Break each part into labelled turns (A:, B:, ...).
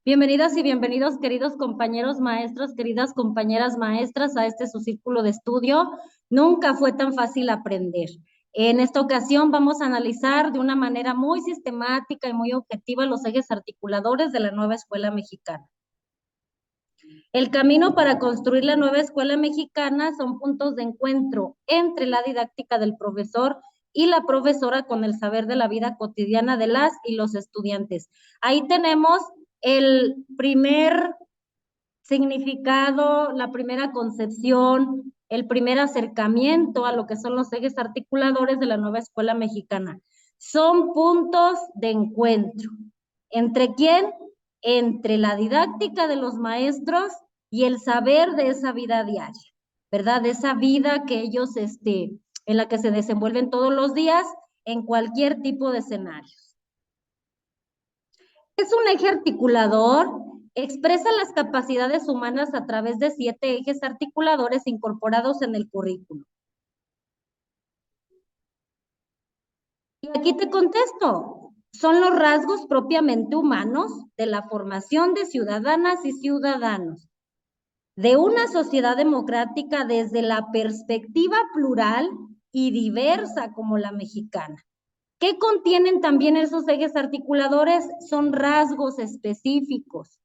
A: Bienvenidas y bienvenidos, queridos compañeros maestros, queridas compañeras maestras, a este su círculo de estudio. Nunca fue tan fácil aprender. En esta ocasión vamos a analizar de una manera muy sistemática y muy objetiva los ejes articuladores de la nueva escuela mexicana. El camino para construir la nueva escuela mexicana son puntos de encuentro entre la didáctica del profesor y la profesora con el saber de la vida cotidiana de las y los estudiantes. Ahí tenemos el primer significado, la primera concepción, el primer acercamiento a lo que son los ejes articuladores de la nueva escuela mexicana. Son puntos de encuentro. ¿Entre quién? Entre la didáctica de los maestros y el saber de esa vida diaria, ¿verdad? De esa vida que ellos, en la que se desenvuelven todos los días en cualquier tipo de escenarios. Es un eje articulador, expresa las capacidades humanas a través de 7 ejes articuladores incorporados en el currículo. Y aquí te contesto, son los rasgos propiamente humanos de la formación de ciudadanas y ciudadanos, de una sociedad democrática desde la perspectiva plural y diversa como la mexicana. ¿Qué contienen también esos ejes articuladores? Son rasgos específicos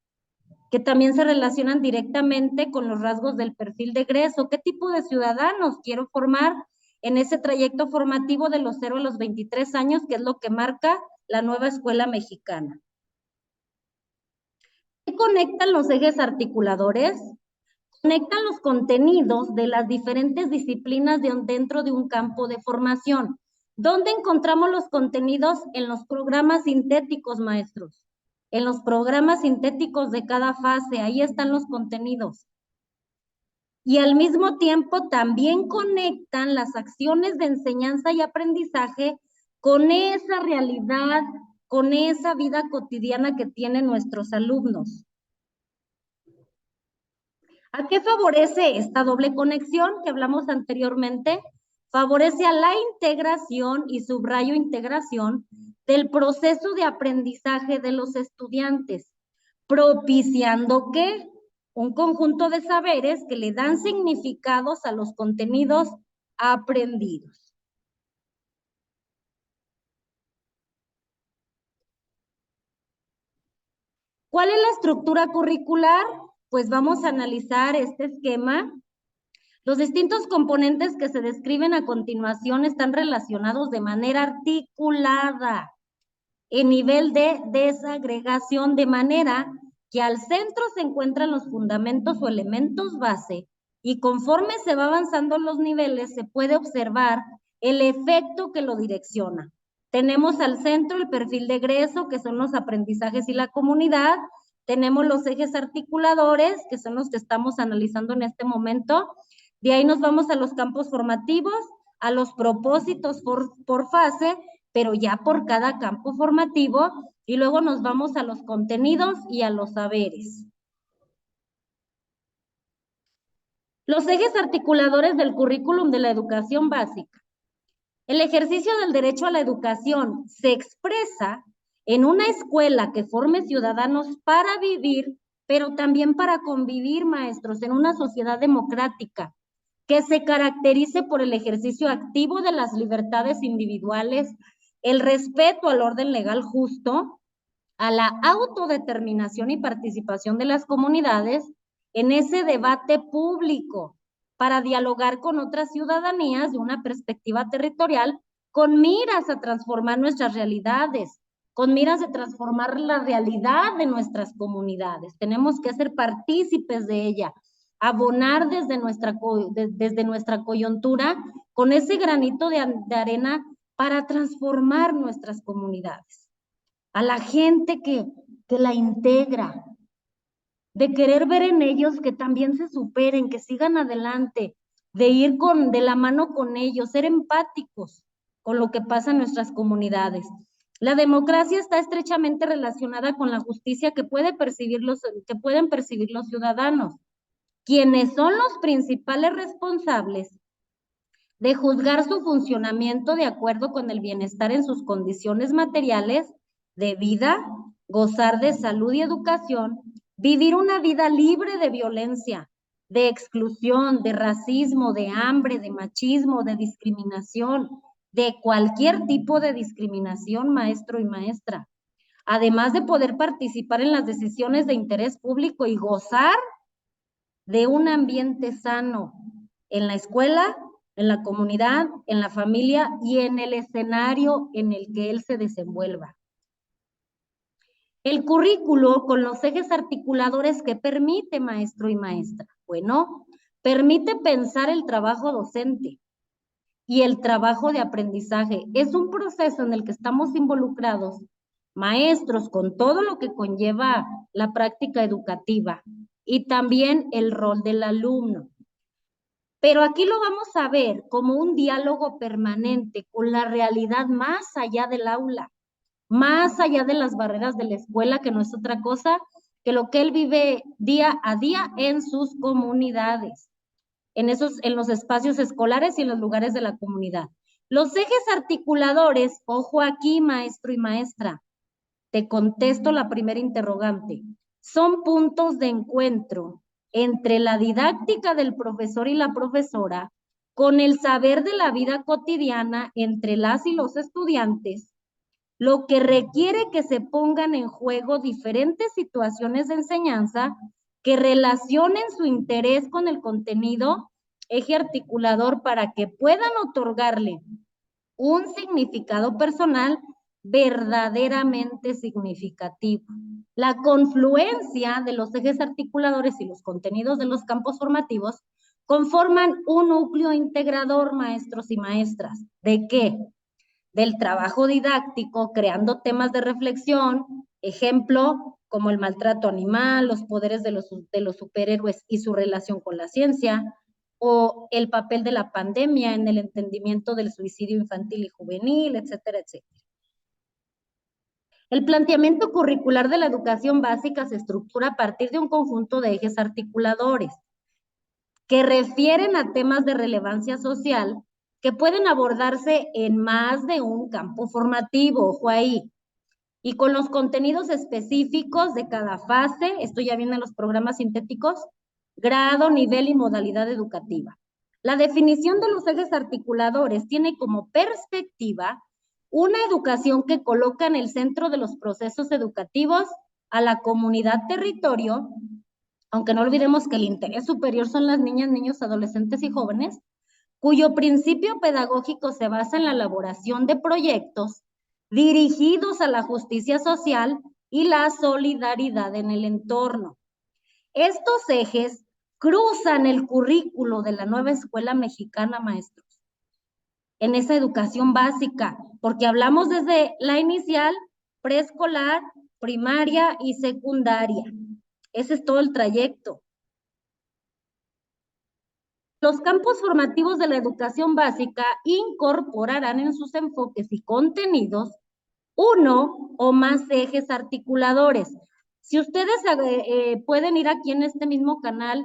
A: que también se relacionan directamente con los rasgos del perfil de egreso. ¿Qué tipo de ciudadanos quiero formar en ese trayecto formativo de los 0 a los 23 años, que es lo que marca la nueva escuela mexicana? ¿Qué conectan los ejes articuladores? Conectan los contenidos de las diferentes disciplinas dentro de un campo de formación. ¿Dónde encontramos los contenidos? En los programas sintéticos, maestros. En los programas sintéticos de cada fase, ahí están los contenidos. Y al mismo tiempo también conectan las acciones de enseñanza y aprendizaje con esa realidad, con esa vida cotidiana que tienen nuestros alumnos. ¿A qué favorece esta doble conexión que hablamos anteriormente? Favorece a la integración, y subrayo integración, del proceso de aprendizaje de los estudiantes, propiciando ¿qué? Un conjunto de saberes que le dan significados a los contenidos aprendidos. ¿Cuál es la estructura curricular? Pues vamos a analizar este esquema. Los distintos componentes que se describen a continuación están relacionados de manera articulada en nivel de desagregación, de manera que al centro se encuentran los fundamentos o elementos base, y conforme se va avanzando los niveles se puede observar el efecto que lo direcciona. Tenemos al centro el perfil de egreso, que son los aprendizajes y la comunidad. Tenemos los ejes articuladores, que son los que estamos analizando en este momento. De ahí nos vamos a los campos formativos, a los propósitos por fase, pero ya por cada campo formativo, y luego nos vamos a los contenidos y a los saberes. Los ejes articuladores del currículum de la educación básica. El ejercicio del derecho a la educación se expresa en una escuela que forme ciudadanos para vivir, pero también para convivir, maestros, en una sociedad democrática que se caracterice por el ejercicio activo de las libertades individuales, el respeto al orden legal justo, a la autodeterminación y participación de las comunidades en ese debate público para dialogar con otras ciudadanías de una perspectiva territorial con miras a transformar nuestras realidades, con miras de transformar la realidad de nuestras comunidades. Tenemos que ser partícipes de ella, abonar desde nuestra coyuntura con ese granito de arena para transformar nuestras comunidades. A la gente que la integra, de querer ver en ellos que también se superen, que sigan adelante, de ir de la mano con ellos, ser empáticos con lo que pasa en nuestras comunidades. La democracia está estrechamente relacionada con la justicia que pueden percibir los ciudadanos, quienes son los principales responsables de juzgar su funcionamiento de acuerdo con el bienestar en sus condiciones materiales de vida, gozar de salud y educación, vivir una vida libre de violencia, de exclusión, de racismo, de hambre, de machismo, de discriminación, de cualquier tipo de discriminación, maestro y maestra. Además de poder participar en las decisiones de interés público y gozar de un ambiente sano en la escuela, en la comunidad, en la familia y en el escenario en el que él se desenvuelva. El currículo con los ejes articuladores que permite, maestro y maestra. Bueno, permite pensar el trabajo docente y el trabajo de aprendizaje. Es un proceso en el que estamos involucrados, maestros, con todo lo que conlleva la práctica educativa y también el rol del alumno. Pero aquí lo vamos a ver como un diálogo permanente con la realidad más allá del aula, más allá de las barreras de la escuela, que no es otra cosa que lo que él vive día a día en sus comunidades, en los espacios escolares y en los lugares de la comunidad. Los ejes articuladores, ojo aquí, maestro y maestra, te contesto la primera interrogante, son puntos de encuentro entre la didáctica del profesor y la profesora con el saber de la vida cotidiana entre las y los estudiantes, lo que requiere que se pongan en juego diferentes situaciones de enseñanza que relacionen su interés con el contenido, eje articulador, para que puedan otorgarle un significado personal verdaderamente significativo. La confluencia de los ejes articuladores y los contenidos de los campos formativos conforman un núcleo integrador, maestros y maestras. ¿De qué? Del trabajo didáctico, creando temas de reflexión, ejemplo, como el maltrato animal, los poderes de los superhéroes y su relación con la ciencia, o el papel de la pandemia en el entendimiento del suicidio infantil y juvenil, etcétera, etcétera. El planteamiento curricular de la educación básica se estructura a partir de un conjunto de ejes articuladores que refieren a temas de relevancia social que pueden abordarse en más de un campo formativo, ojo ahí, y con los contenidos específicos de cada fase, esto ya viene en los programas sintéticos, grado, nivel y modalidad educativa. La definición de los ejes articuladores tiene como perspectiva una educación que coloca en el centro de los procesos educativos a la comunidad territorio, aunque no olvidemos que el interés superior son las niñas, niños, adolescentes y jóvenes, cuyo principio pedagógico se basa en la elaboración de proyectos dirigidos a la justicia social y la solidaridad en el entorno. Estos ejes cruzan el currículo de la nueva escuela mexicana, maestros, en esa educación básica, porque hablamos desde la inicial, preescolar, primaria y secundaria. Ese es todo el trayecto. Los campos formativos de la educación básica incorporarán en sus enfoques y contenidos uno o más ejes articuladores. Si ustedes pueden ir aquí en este mismo canal,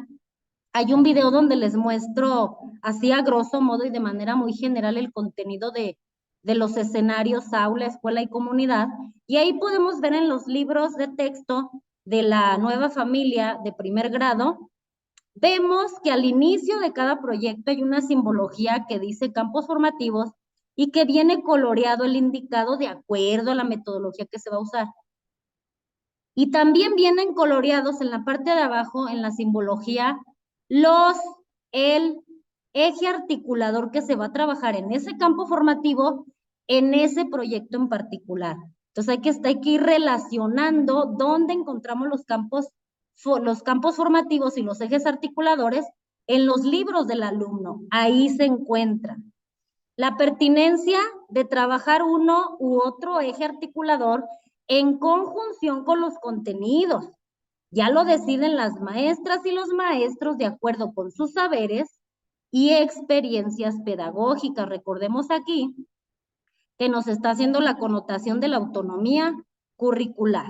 A: hay un video donde les muestro así a grosso modo y de manera muy general el contenido de los escenarios aula, escuela y comunidad, y ahí podemos ver en los libros de texto de la nueva familia de primer grado, vemos que al inicio de cada proyecto hay una simbología que dice campos formativos y que viene coloreado el indicado de acuerdo a la metodología que se va a usar. Y también vienen coloreados en la parte de abajo, en la simbología, el eje articulador que se va a trabajar en ese campo formativo, en ese proyecto en particular. Entonces hay que ir relacionando dónde encontramos los campos formativos y los ejes articuladores en los libros del alumno. Ahí se encuentran. La pertinencia de trabajar uno u otro eje articulador en conjunción con los contenidos. Ya lo deciden las maestras y los maestros de acuerdo con sus saberes y experiencias pedagógicas. Recordemos aquí que nos está haciendo la connotación de la autonomía curricular.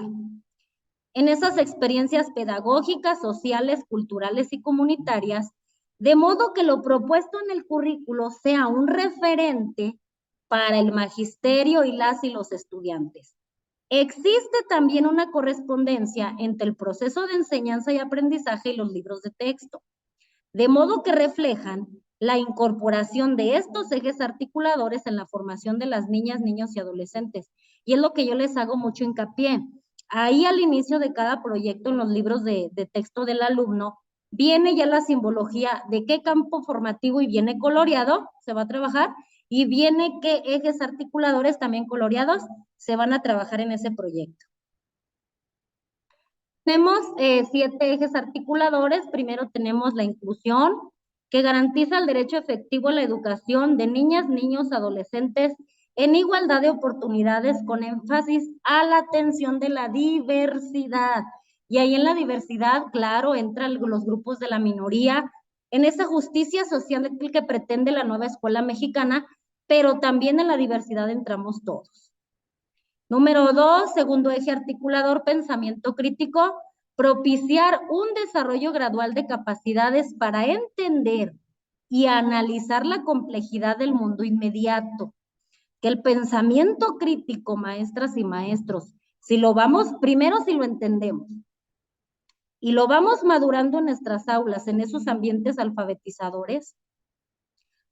A: En esas experiencias pedagógicas, sociales, culturales y comunitarias, de modo que lo propuesto en el currículo sea un referente para el magisterio y los estudiantes. Existe también una correspondencia entre el proceso de enseñanza y aprendizaje y los libros de texto, de modo que reflejan la incorporación de estos ejes articuladores en la formación de las niñas, niños y adolescentes. Y es lo que yo les hago mucho hincapié. Ahí al inicio de cada proyecto en los libros de texto del alumno, viene ya la simbología de qué campo formativo y viene coloreado, se va a trabajar, y viene qué ejes articuladores también coloreados se van a trabajar en ese proyecto. Tenemos 7 ejes articuladores. Primero tenemos la inclusión, que garantiza el derecho efectivo a la educación de niñas, niños, adolescentes en igualdad de oportunidades con énfasis a la atención de la diversidad. Y ahí en la diversidad, claro, entran los grupos de la minoría, en esa justicia social que pretende la nueva escuela mexicana, pero también en la diversidad entramos todos. Número 2, segundo eje articulador, pensamiento crítico, propiciar un desarrollo gradual de capacidades para entender y analizar la complejidad del mundo inmediato. Que el pensamiento crítico, maestras y maestros, si lo entendemos y lo vamos madurando en nuestras aulas, en esos ambientes alfabetizadores,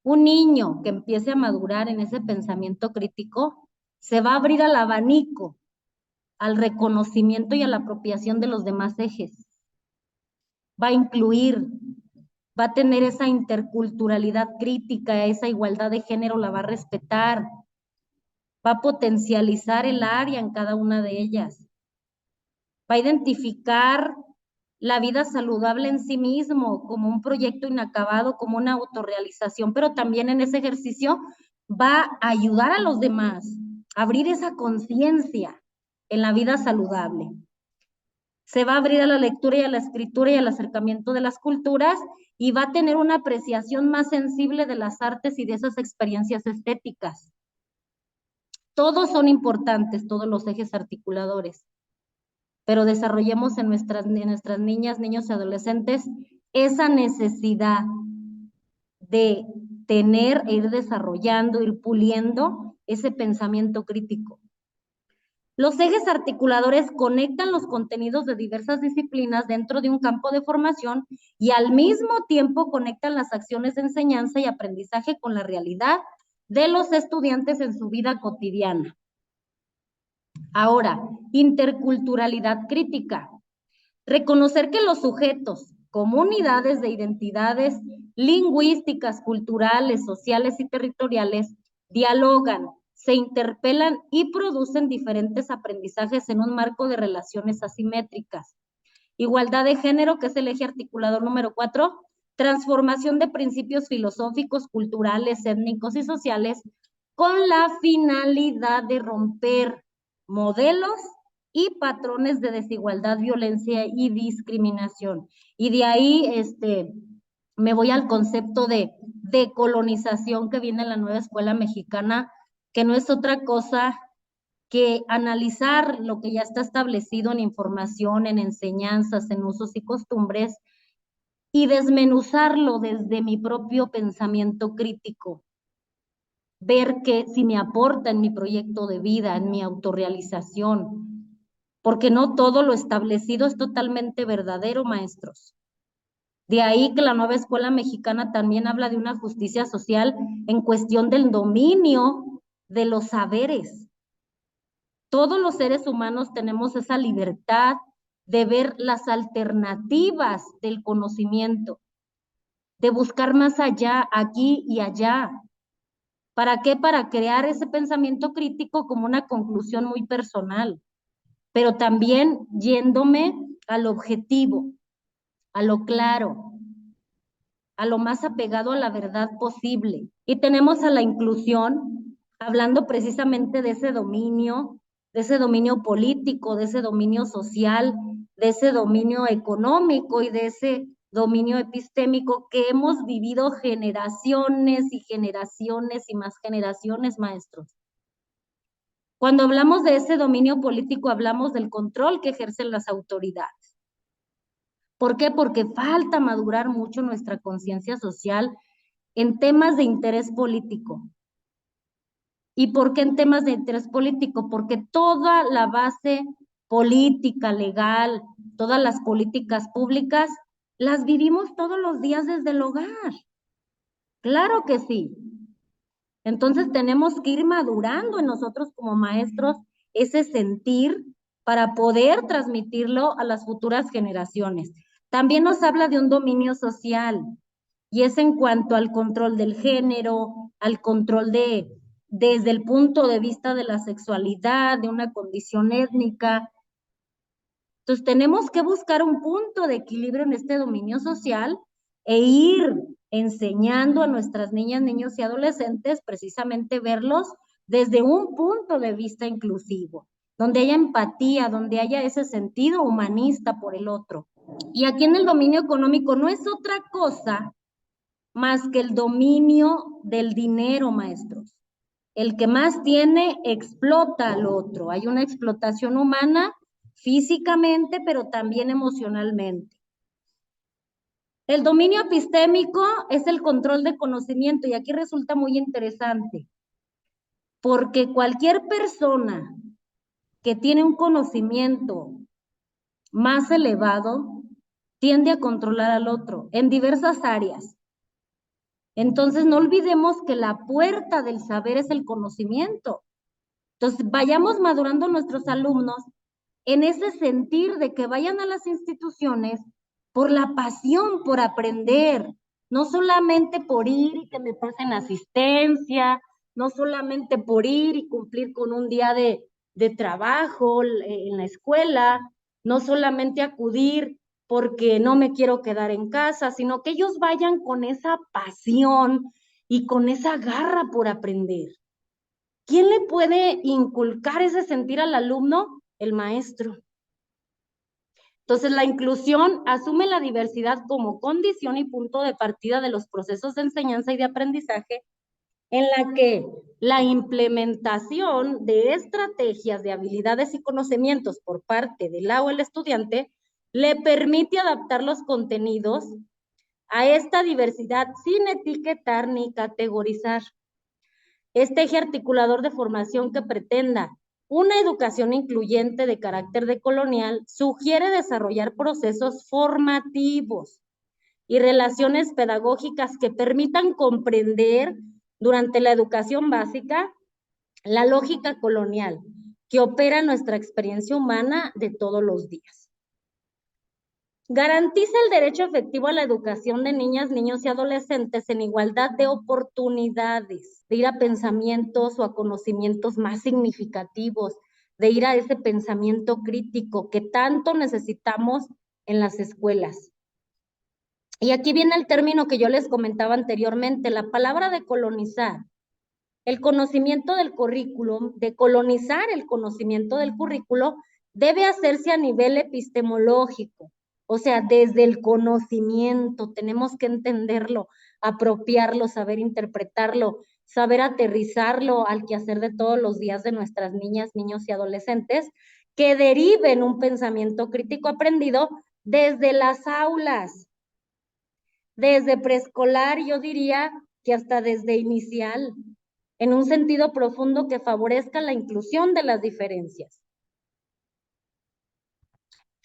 A: un niño que empiece a madurar en ese pensamiento crítico se va a abrir al abanico, al reconocimiento y a la apropiación de los demás ejes. Va a incluir, va a tener esa interculturalidad crítica, esa igualdad de género la va a respetar, va a potencializar el área en cada una de ellas, va a identificar la vida saludable en sí mismo como un proyecto inacabado, como una autorrealización, pero también en ese ejercicio va a ayudar a los demás, a abrir esa conciencia en la vida saludable. Se va a abrir a la lectura y a la escritura y al acercamiento de las culturas y va a tener una apreciación más sensible de las artes y de esas experiencias estéticas. Todos son importantes, todos los ejes articuladores, pero desarrollemos en nuestras niñas, niños y adolescentes esa necesidad de tener e ir desarrollando, ir puliendo ese pensamiento crítico. Los ejes articuladores conectan los contenidos de diversas disciplinas dentro de un campo de formación y al mismo tiempo conectan las acciones de enseñanza y aprendizaje con la realidad de los estudiantes en su vida cotidiana. Ahora, interculturalidad crítica. Reconocer que los sujetos, comunidades de identidades lingüísticas, culturales, sociales y territoriales dialogan, se interpelan y producen diferentes aprendizajes en un marco de relaciones asimétricas. Igualdad de género, que es el eje articulador número 4, transformación de principios filosóficos, culturales, étnicos y sociales con la finalidad de romper modelos y patrones de desigualdad, violencia y discriminación. Y de ahí me voy al concepto de decolonización que viene en la nueva escuela mexicana, que no es otra cosa que analizar lo que ya está establecido en información, en enseñanzas, en usos y costumbres, y desmenuzarlo desde mi propio pensamiento crítico. Ver que si me aporta en mi proyecto de vida, en mi autorrealización, porque no todo lo establecido es totalmente verdadero, maestros. De ahí que la nueva escuela mexicana también habla de una justicia social en cuestión del dominio de los saberes. Todos los seres humanos tenemos esa libertad de ver las alternativas del conocimiento, de buscar más allá, aquí y allá. ¿Para qué? Para crear ese pensamiento crítico como una conclusión muy personal, pero también yéndome al objetivo, a lo claro, a lo más apegado a la verdad posible. Y tenemos a la inclusión, hablando precisamente de ese dominio político, de ese dominio social, de ese dominio económico y de ese dominio epistémico que hemos vivido generaciones y generaciones y más generaciones, maestros. Cuando hablamos de ese dominio político, hablamos del control que ejercen las autoridades. ¿Por qué? Porque falta madurar mucho nuestra conciencia social en temas de interés político. ¿Y por qué en temas de interés político? Porque toda la base política, legal, todas las políticas públicas, las vivimos todos los días desde el hogar. Claro que sí. Entonces tenemos que ir madurando en nosotros como maestros ese sentir para poder transmitirlo a las futuras generaciones. También nos habla de un dominio social y es en cuanto al control del género, al control desde el punto de vista de la sexualidad, de una condición étnica. Entonces tenemos que buscar un punto de equilibrio en este dominio social e ir enseñando a nuestras niñas, niños y adolescentes precisamente verlos desde un punto de vista inclusivo, donde haya empatía, donde haya ese sentido humanista por el otro. Y aquí en el dominio económico no es otra cosa más que el dominio del dinero, maestros. El que más tiene explota al otro. Hay una explotación humana físicamente, pero también emocionalmente. El dominio epistémico es el control de conocimiento y aquí resulta muy interesante, porque cualquier persona que tiene un conocimiento más elevado tiende a controlar al otro en diversas áreas. Entonces no olvidemos que la puerta del saber es el conocimiento. Entonces vayamos madurando nuestros alumnos en ese sentir de que vayan a las instituciones por la pasión por aprender, no solamente por ir y que me pasen asistencia, no solamente por ir y cumplir con un día de trabajo en la escuela, no solamente acudir porque no me quiero quedar en casa, sino que ellos vayan con esa pasión y con esa garra por aprender. ¿Quién le puede inculcar ese sentir al alumno? El maestro. Entonces, la inclusión asume la diversidad como condición y punto de partida de los procesos de enseñanza y de aprendizaje, en la que la implementación de estrategias de habilidades y conocimientos por parte del o el estudiante le permite adaptar los contenidos a esta diversidad sin etiquetar ni categorizar. Este eje articulador de formación que pretenda una educación incluyente de carácter decolonial sugiere desarrollar procesos formativos y relaciones pedagógicas que permitan comprender durante la educación básica la lógica colonial que opera nuestra experiencia humana de todos los días. Garantiza el derecho efectivo a la educación de niñas, niños y adolescentes en igualdad de oportunidades, de ir a pensamientos o a conocimientos más significativos, de ir a ese pensamiento crítico que tanto necesitamos en las escuelas. Y aquí viene el término que yo les comentaba anteriormente, la palabra de colonizar. El conocimiento del currículum, de colonizar el conocimiento del currículo, debe hacerse a nivel epistemológico. O sea, desde el conocimiento tenemos que entenderlo, apropiarlo, saber interpretarlo, saber aterrizarlo al quehacer de todos los días de nuestras niñas, niños y adolescentes, que deriven un pensamiento crítico aprendido desde las aulas, desde preescolar, yo diría que hasta desde inicial, en un sentido profundo que favorezca la inclusión de las diferencias.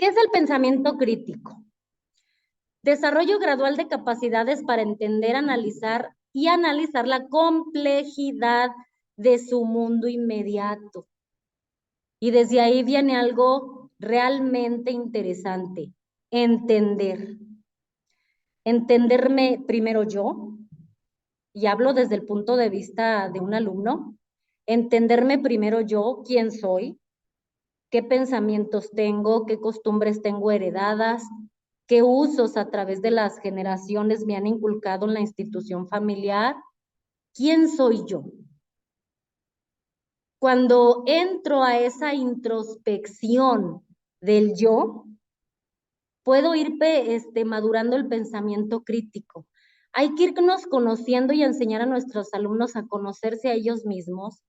A: ¿Qué es el pensamiento crítico? Desarrollo gradual de capacidades para entender, analizar y analizar la complejidad de su mundo inmediato. Y desde ahí viene algo realmente interesante, entender. Entenderme primero yo, y hablo desde el punto de vista de un alumno, entenderme primero yo, quién soy, qué pensamientos tengo, qué costumbres tengo heredadas, qué usos a través de las generaciones me han inculcado en la institución familiar, quién soy yo. Cuando entro a esa introspección del yo, puedo ir madurando el pensamiento crítico. Hay que irnos conociendo y enseñar a nuestros alumnos a conocerse a ellos mismos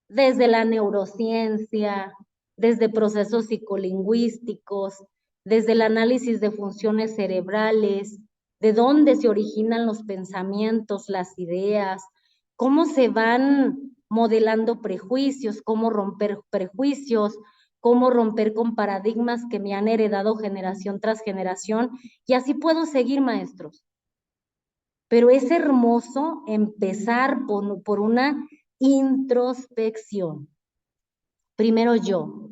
A: desde la neurociencia, desde procesos psicolingüísticos, desde el análisis de funciones cerebrales, de dónde se originan los pensamientos, las ideas, cómo se van modelando prejuicios, cómo romper prejuicios, cómo romper con paradigmas que me han heredado generación tras generación, y así puedo seguir, maestros. Pero es hermoso empezar por una introspección. Primero yo.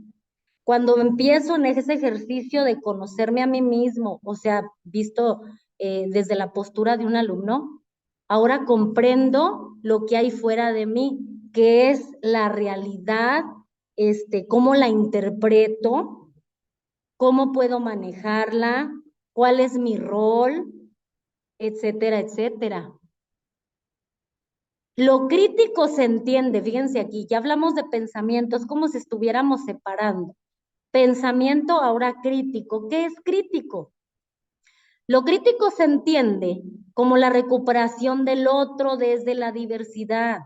A: Cuando empiezo en ese ejercicio de conocerme a mí mismo, o sea, visto desde la postura de un alumno, ahora comprendo lo que hay fuera de mí, que es la realidad, cómo la interpreto, cómo puedo manejarla, cuál es mi rol, etcétera, etcétera. Lo crítico se entiende, fíjense aquí, ya hablamos de pensamientos, como si estuviéramos separando. Pensamiento ahora crítico. ¿Qué es crítico? Lo crítico se entiende como la recuperación del otro desde la diversidad.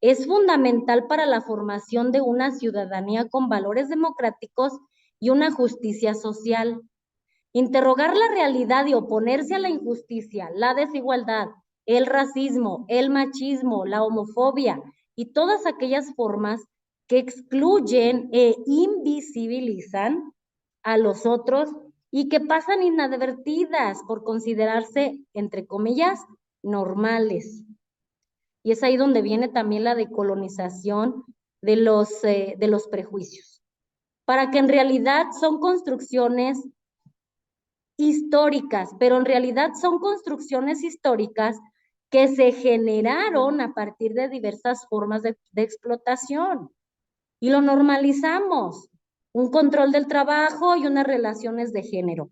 A: Es fundamental para la formación de una ciudadanía con valores democráticos y una justicia social. Interrogar la realidad y oponerse a la injusticia, la desigualdad, el racismo, el machismo, la homofobia y todas aquellas formas que excluyen e invisibilizan a los otros y que pasan inadvertidas por considerarse, entre comillas, normales. Y es ahí donde viene también la decolonización de los prejuicios, para que en realidad son construcciones históricas, pero en realidad son construcciones históricas que se generaron a partir de diversas formas de explotación y lo normalizamos, un control del trabajo y unas relaciones de género.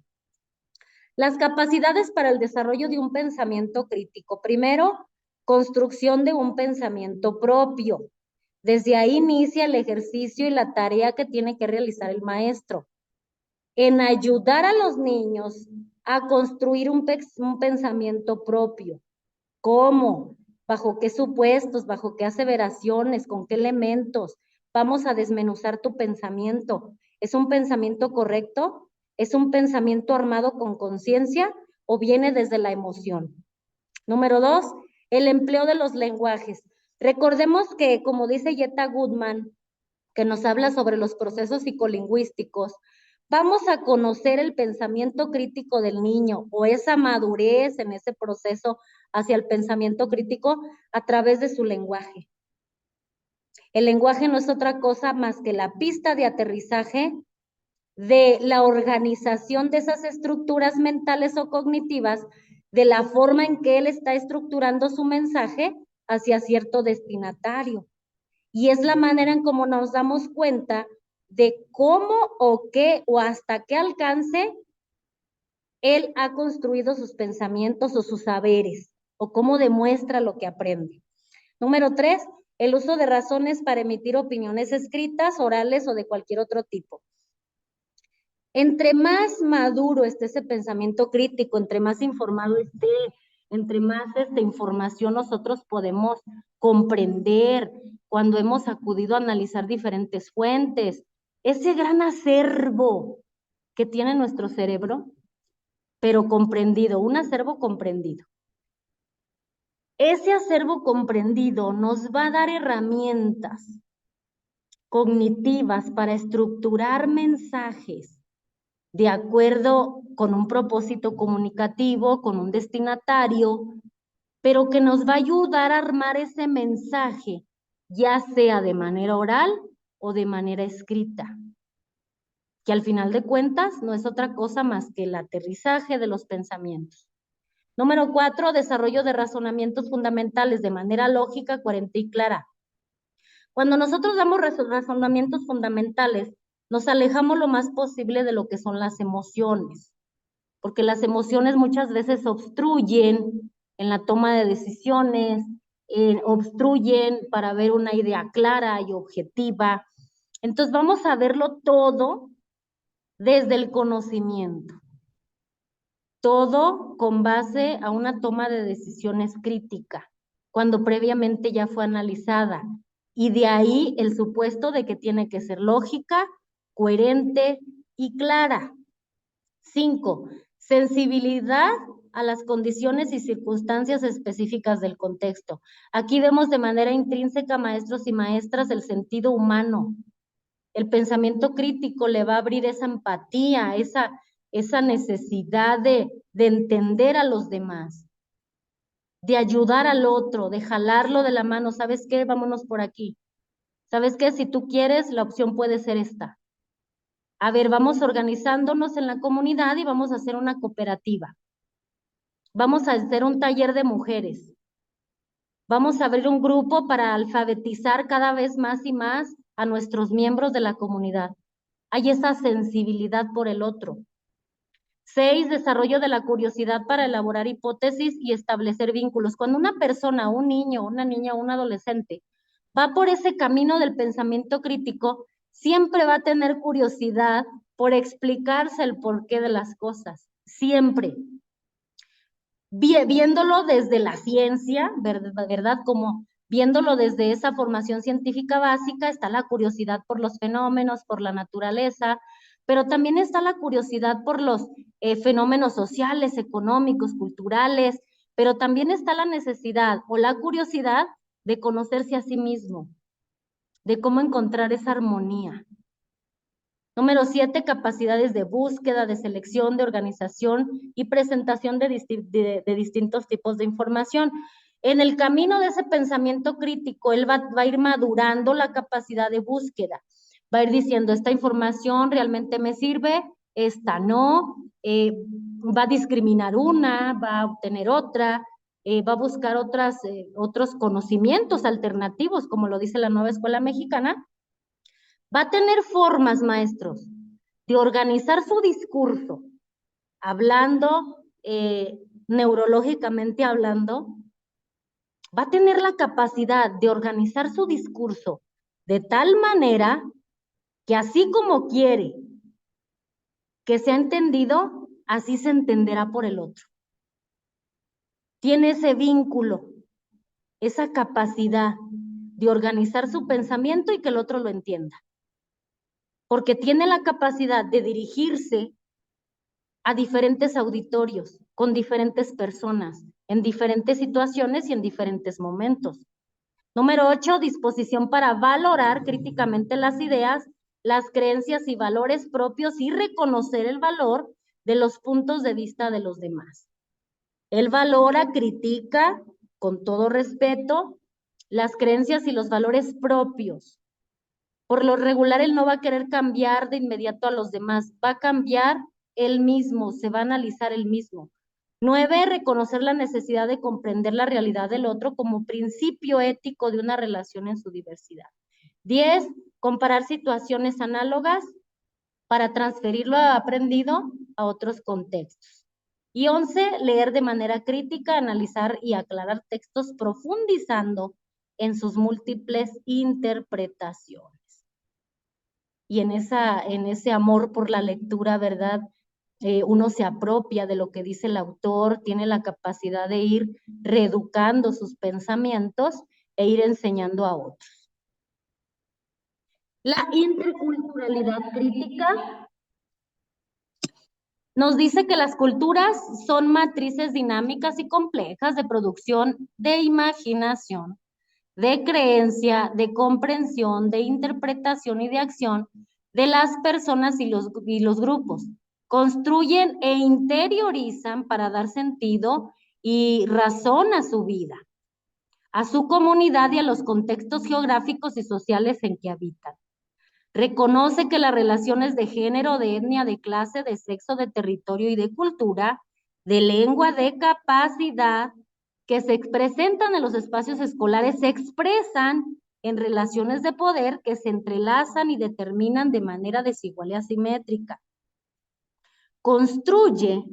A: Las capacidades para el desarrollo de un pensamiento crítico. Primero, construcción de un pensamiento propio. Desde ahí inicia el ejercicio y la tarea que tiene que realizar el maestro en ayudar a los niños a construir un pensamiento propio. ¿Cómo? ¿Bajo qué supuestos? ¿Bajo qué aseveraciones? ¿Con qué elementos? Vamos a desmenuzar tu pensamiento. ¿Es un pensamiento correcto? ¿Es un pensamiento armado con conciencia o viene desde la emoción? Número 2, el empleo de los lenguajes. Recordemos que, como dice Jetta Goodman, que nos habla sobre los procesos psicolingüísticos, vamos a conocer el pensamiento crítico del niño o esa madurez en ese proceso hacia el pensamiento crítico a través de su lenguaje. El lenguaje no es otra cosa más que la pista de aterrizaje de la organización de esas estructuras mentales o cognitivas, de la forma en que él está estructurando su mensaje hacia cierto destinatario. Y es la manera en cómo nos damos cuenta de cómo o qué o hasta qué alcance él ha construido sus pensamientos o sus saberes, o cómo demuestra lo que aprende. Número 3, el uso de razones para emitir opiniones escritas, orales o de cualquier otro tipo. Entre más maduro esté ese pensamiento crítico, entre más informado esté, entre más información nosotros podemos comprender cuando hemos acudido a analizar diferentes fuentes, ese gran acervo que tiene nuestro cerebro, pero comprendido, un acervo comprendido. Ese acervo comprendido nos va a dar herramientas cognitivas para estructurar mensajes de acuerdo con un propósito comunicativo, con un destinatario, pero que nos va a ayudar a armar ese mensaje, ya sea de manera oral o de manera escrita, que al final de cuentas no es otra cosa más que el aterrizaje de los pensamientos. Número 4, desarrollo de razonamientos fundamentales de manera lógica, coherente y clara. Cuando nosotros damos razonamientos fundamentales, nos alejamos lo más posible de lo que son las emociones, porque las emociones muchas veces obstruyen en la toma de decisiones, obstruyen para ver una idea clara y objetiva. Entonces vamos a verlo todo desde el conocimiento, todo con base a una toma de decisiones crítica, cuando previamente ya fue analizada. Y de ahí el supuesto de que tiene que ser lógica, coherente y clara. 5, Sensibilidad a las condiciones y circunstancias específicas del contexto. Aquí vemos de manera intrínseca, maestros y maestras, el sentido humano. El pensamiento crítico le va a abrir esa empatía, esa necesidad de entender a los demás, de ayudar al otro, de jalarlo de la mano. ¿Sabes qué? Vámonos por aquí. ¿Sabes qué? Si tú quieres, la opción puede ser esta. A ver, vamos organizándonos en la comunidad y vamos a hacer una cooperativa. Vamos a hacer un taller de mujeres. Vamos a abrir un grupo para alfabetizar cada vez más y más a nuestros miembros de la comunidad. Hay esa sensibilidad por el otro. 6, desarrollo de la curiosidad para elaborar hipótesis y establecer vínculos. Cuando una persona, un niño, una niña, un adolescente, va por ese camino del pensamiento crítico, siempre va a tener curiosidad por explicarse el porqué de las cosas. Siempre. Viéndolo desde la ciencia, ¿verdad? Como viéndolo desde esa formación científica básica, está la curiosidad por los fenómenos, por la naturaleza, pero también está la curiosidad por los fenómenos sociales, económicos, culturales, pero también está la necesidad o la curiosidad de conocerse a sí mismo, de cómo encontrar esa armonía. Número 7, capacidades de búsqueda, de selección, de organización y presentación de distintos tipos de información. En el camino de ese pensamiento crítico, él va a ir madurando la capacidad de búsqueda. Va a ir diciendo, esta información realmente me sirve, esta no, va a discriminar una, va a obtener otra, va a buscar otros conocimientos alternativos, como lo dice la nueva escuela mexicana. Va a tener formas, maestros, de organizar su discurso, hablando, neurológicamente hablando, va a tener la capacidad de organizar su discurso de tal manera que así como quiere que sea entendido, así se entenderá por el otro. Tiene ese vínculo, esa capacidad de organizar su pensamiento y que el otro lo entienda. Porque tiene la capacidad de dirigirse a diferentes auditorios, con diferentes personas, en diferentes situaciones y en diferentes momentos. Número 8, disposición para valorar críticamente las ideas, las creencias y valores propios y reconocer el valor de los puntos de vista de los demás. Él valora, critica, con todo respeto, las creencias y los valores propios. Por lo regular, él no va a querer cambiar de inmediato a los demás, va a cambiar él mismo, se va a analizar él mismo. 9, reconocer la necesidad de comprender la realidad del otro como principio ético de una relación en su diversidad. 10, comparar situaciones análogas para transferir lo aprendido a otros contextos. Y 11, leer de manera crítica, analizar y aclarar textos profundizando en sus múltiples interpretaciones. Y en ese amor por la lectura, ¿verdad? Uno se apropia de lo que dice el autor, tiene la capacidad de ir reeducando sus pensamientos e ir enseñando a otros. La interculturalidad crítica nos dice que las culturas son matrices dinámicas y complejas de producción de imaginación, de creencia, de comprensión, de interpretación y de acción de las personas y los grupos. Construyen e interiorizan para dar sentido y razón a su vida, a su comunidad y a los contextos geográficos y sociales en que habitan. Reconoce que las relaciones de género, de etnia, de clase, de sexo, de territorio y de cultura, de lengua, de capacidad, que se presentan en los espacios escolares, se expresan en relaciones de poder que se entrelazan y determinan de manera desigual y asimétrica. Construye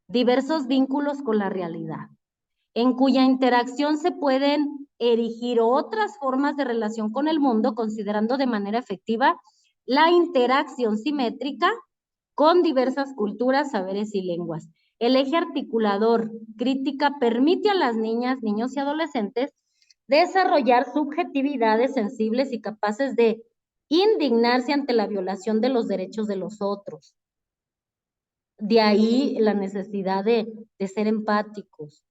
A: diversos vínculos con la realidad, en cuya interacción se pueden erigir otras formas de relación con el mundo, considerando de manera efectiva la interacción simétrica con diversas culturas, saberes y lenguas. El eje articulador crítica permite a las niñas, niños y adolescentes desarrollar subjetividades sensibles y capaces de indignarse ante la violación de los derechos de los otros. De ahí la necesidad de ser empáticos.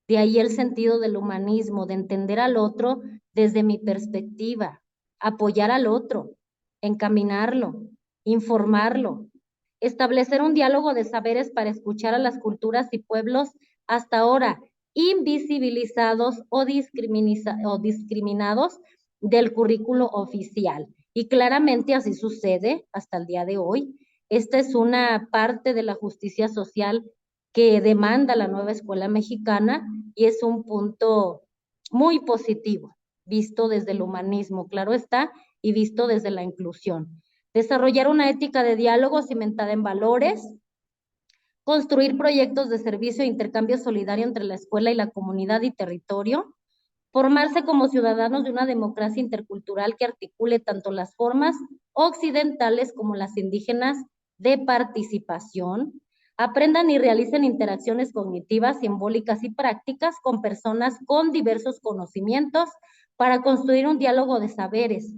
A: De ahí el sentido del humanismo, de entender al otro desde mi perspectiva, apoyar al otro, encaminarlo, informarlo, establecer un diálogo de saberes para escuchar a las culturas y pueblos hasta ahora invisibilizados o discriminados del currículo oficial. Y claramente así sucede hasta el día de hoy. Esta es una parte de la justicia social que demanda la nueva escuela mexicana y es un punto muy positivo, visto desde el humanismo, claro está, y visto desde la inclusión. Desarrollar una ética de diálogo cimentada en valores, construir proyectos de servicio e intercambio solidario entre la escuela y la comunidad y territorio, formarse como ciudadanos de una democracia intercultural que articule tanto las formas occidentales como las indígenas de participación, aprendan y realicen interacciones cognitivas, simbólicas y prácticas con personas con diversos conocimientos para construir un diálogo de saberes,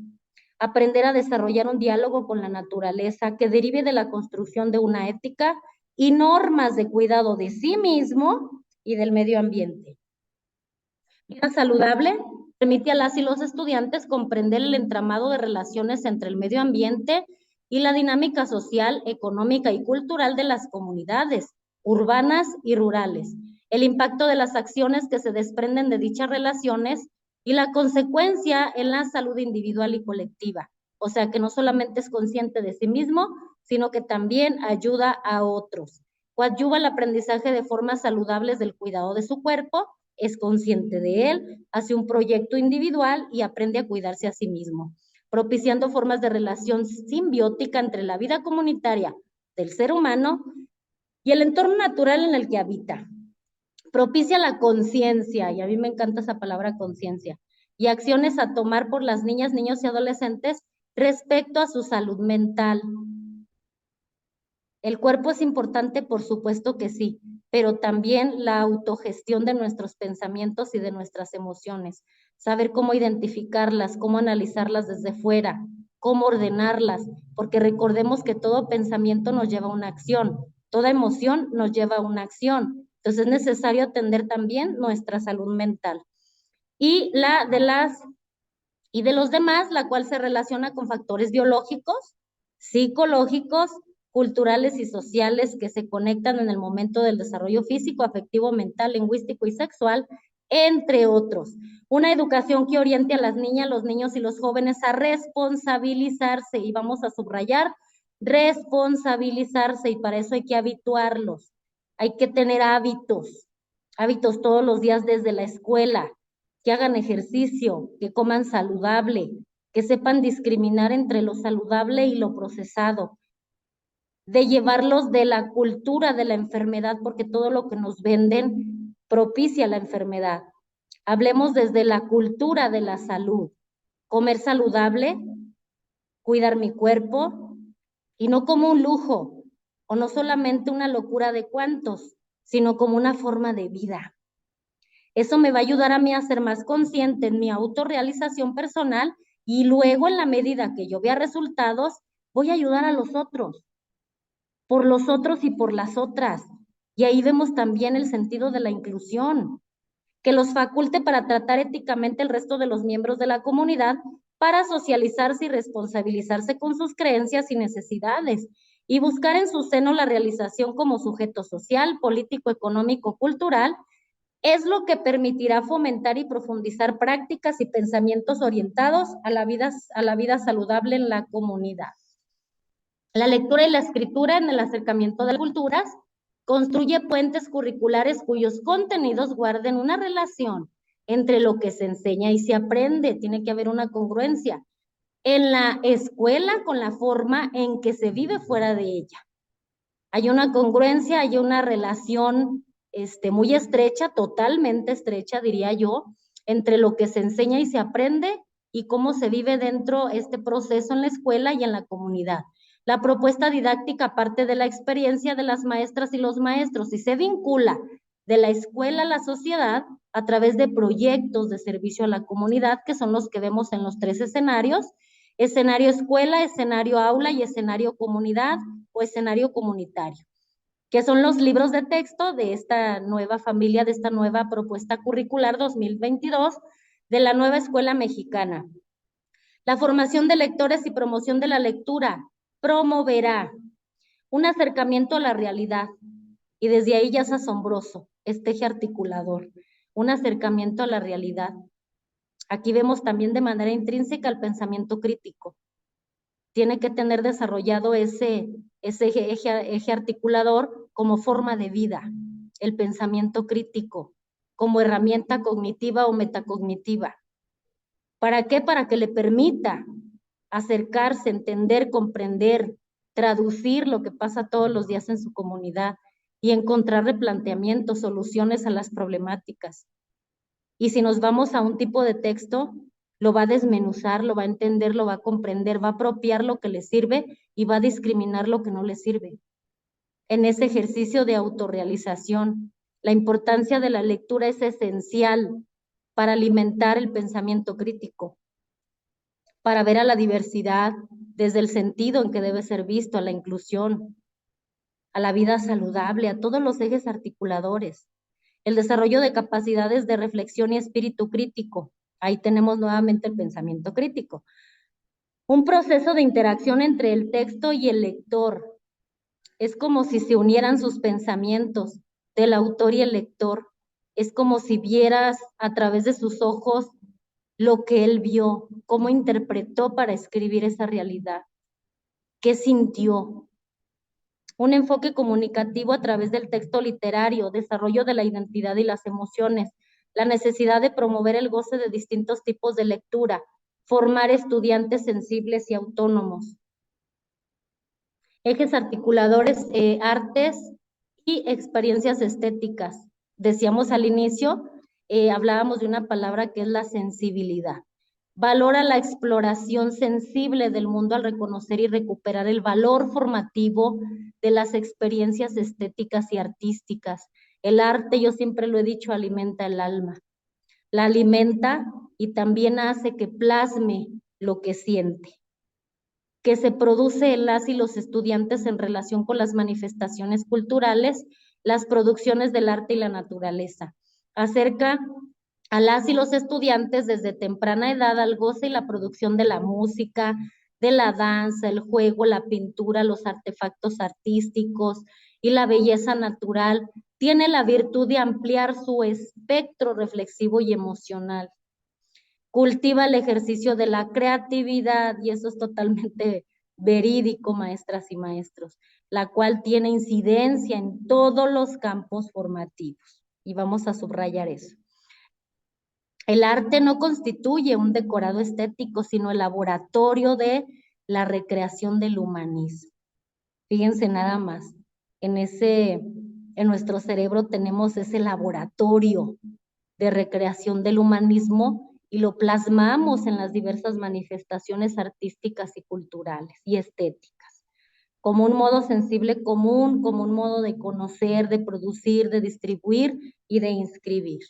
A: aprender a desarrollar un diálogo con la naturaleza que derive de la construcción de una ética y normas de cuidado de sí mismo y del medio ambiente. Vida saludable permite a las y los estudiantes comprender el entramado de relaciones entre el medio ambiente y la dinámica social, económica y cultural de las comunidades urbanas y rurales, el impacto de las acciones que se desprenden de dichas relaciones y la consecuencia en la salud individual y colectiva. O sea, que no solamente es consciente de sí mismo, sino que también ayuda a otros. Coadyuva el aprendizaje de formas saludables del cuidado de su cuerpo, es consciente de él, hace un proyecto individual y aprende a cuidarse a sí mismo, propiciando formas de relación simbiótica entre la vida comunitaria del ser humano y el entorno natural en el que habita. Propicia la conciencia, y a mí me encanta esa palabra conciencia, y acciones a tomar por las niñas, niños y adolescentes respecto a su salud mental. El cuerpo es importante, por supuesto que sí, pero también la autogestión de nuestros pensamientos y de nuestras emociones. Saber cómo identificarlas, cómo analizarlas desde fuera, cómo ordenarlas, porque recordemos que todo pensamiento nos lleva a una acción, toda emoción nos lleva a una acción. Entonces es necesario atender también nuestra salud mental. Y de los demás, la cual se relaciona con factores biológicos, psicológicos, culturales y sociales que se conectan en el momento del desarrollo físico, afectivo, mental, lingüístico y sexual, entre otros. Una educación que oriente a las niñas, los niños y los jóvenes a responsabilizarse, y vamos a subrayar, responsabilizarse, y para eso hay que habituarlos, hay que tener hábitos todos los días desde la escuela, que hagan ejercicio, que coman saludable, que sepan discriminar entre lo saludable y lo procesado, de llevarlos de la cultura de la enfermedad, porque todo lo que nos venden propicia la enfermedad. Hablemos desde la cultura de la salud, comer saludable, cuidar mi cuerpo, y no como un lujo, o no solamente una locura de cuantos, sino como una forma de vida. Eso me va a ayudar a mí a ser más consciente en mi autorrealización personal y luego en la medida que yo vea resultados, voy a ayudar a los otros, por los otros y por las otras. Y ahí vemos también el sentido de la inclusión, que los faculte para tratar éticamente el resto de los miembros de la comunidad, para socializarse y responsabilizarse con sus creencias y necesidades, y buscar en su seno la realización como sujeto social, político, económico, cultural, es lo que permitirá fomentar y profundizar prácticas y pensamientos orientados a la vida saludable en la comunidad. La lectura y la escritura en el acercamiento de las culturas construye puentes curriculares cuyos contenidos guarden una relación entre lo que se enseña y se aprende. Tiene que haber una congruencia en la escuela con la forma en que se vive fuera de ella. Hay una congruencia, hay una relación muy estrecha, totalmente estrecha, diría yo, entre lo que se enseña y se aprende y cómo se vive dentro este proceso en la escuela y en la comunidad. La propuesta didáctica parte de la experiencia de las maestras y los maestros y se vincula de la escuela a la sociedad a través de proyectos de servicio a la comunidad, que son los que vemos en los 3 escenarios: escenario escuela, escenario aula y escenario comunidad o escenario comunitario. que son los libros de texto de esta nueva familia, de esta nueva propuesta curricular 2022 de la nueva escuela mexicana. La formación de lectores y promoción de la lectura promoverá un acercamiento a la realidad, y desde ahí ya es asombroso este eje articulador, un acercamiento a la realidad. Aquí vemos también de manera intrínseca el pensamiento crítico. Tiene que tener desarrollado ese eje articulador como forma de vida, el pensamiento crítico, como herramienta cognitiva o metacognitiva. ¿Para qué? Para que le permita acercarse, entender, comprender, traducir lo que pasa todos los días en su comunidad y encontrar replanteamientos, soluciones a las problemáticas. Y si nos vamos a un tipo de texto, lo va a desmenuzar, lo va a entender, lo va a comprender, va a apropiar lo que le sirve y va a discriminar lo que no le sirve. En ese ejercicio de autorrealización, la importancia de la lectura es esencial para alimentar el pensamiento crítico, para ver a la diversidad desde el sentido en que debe ser visto, a la inclusión, a la vida saludable, a todos los ejes articuladores. El desarrollo de capacidades de reflexión y espíritu crítico. Ahí tenemos nuevamente el pensamiento crítico. Un proceso de interacción entre el texto y el lector. Es como si se unieran sus pensamientos del autor y el lector. Es como si vieras a través de sus ojos lo que él vio, cómo interpretó para escribir esa realidad, qué sintió. Un enfoque comunicativo a través del texto literario, desarrollo de la identidad y las emociones, la necesidad de promover el goce de distintos tipos de lectura, formar estudiantes sensibles y autónomos. Ejes articuladores, artes y experiencias estéticas. Decíamos al inicio, hablábamos de una palabra que es la sensibilidad. Valora la exploración sensible del mundo al reconocer y recuperar el valor formativo de las experiencias estéticas y artísticas. El arte, yo siempre lo he dicho, alimenta el alma. La alimenta y también hace que plasme lo que siente, que se produce en las y los estudiantes en relación con las manifestaciones culturales, las producciones del arte y la naturaleza. Acerca a las y los estudiantes desde temprana edad al goce y la producción de la música, de la danza, el juego, la pintura, los artefactos artísticos y la belleza natural, tiene la virtud de ampliar su espectro reflexivo y emocional. Cultiva el ejercicio de la creatividad, y eso es totalmente verídico, maestras y maestros, la cual tiene incidencia en todos los campos formativos. Y vamos a subrayar eso. El arte no constituye un decorado estético, sino el laboratorio de la recreación del humanismo. Fíjense nada más, en nuestro cerebro tenemos ese laboratorio de recreación del humanismo y lo plasmamos en las diversas manifestaciones artísticas y culturales y estéticas, como un modo sensible común, como un modo de conocer, de producir, de distribuir y de inscribir.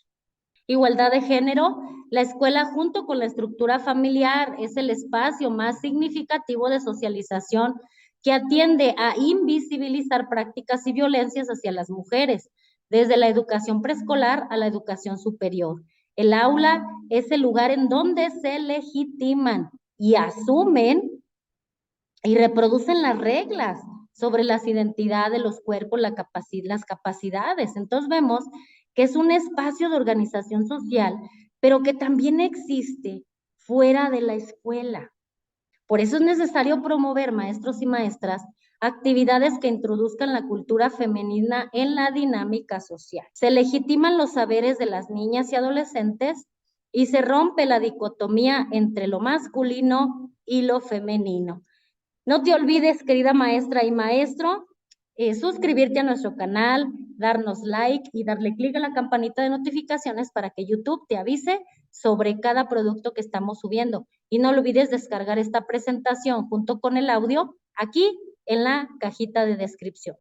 A: Igualdad de género, la escuela junto con la estructura familiar es el espacio más significativo de socialización que atiende a invisibilizar prácticas y violencias hacia las mujeres, desde la educación preescolar a la educación superior. El aula es el lugar en donde se legitiman y asumen y reproducen las reglas sobre las identidades, los cuerpos, las capacidades. Entonces vemos que es un espacio de organización social, pero que también existe fuera de la escuela. Por eso es necesario promover, maestros y maestras, actividades que introduzcan la cultura femenina en la dinámica social. Se legitiman los saberes de las niñas y adolescentes y se rompe la dicotomía entre lo masculino y lo femenino. No te olvides, querida maestra y maestro, suscribirte a nuestro canal, darnos like y darle clic a la campanita de notificaciones para que YouTube te avise sobre cada producto que estamos subiendo. Y no olvides descargar esta presentación junto con el audio aquí en la cajita de descripción.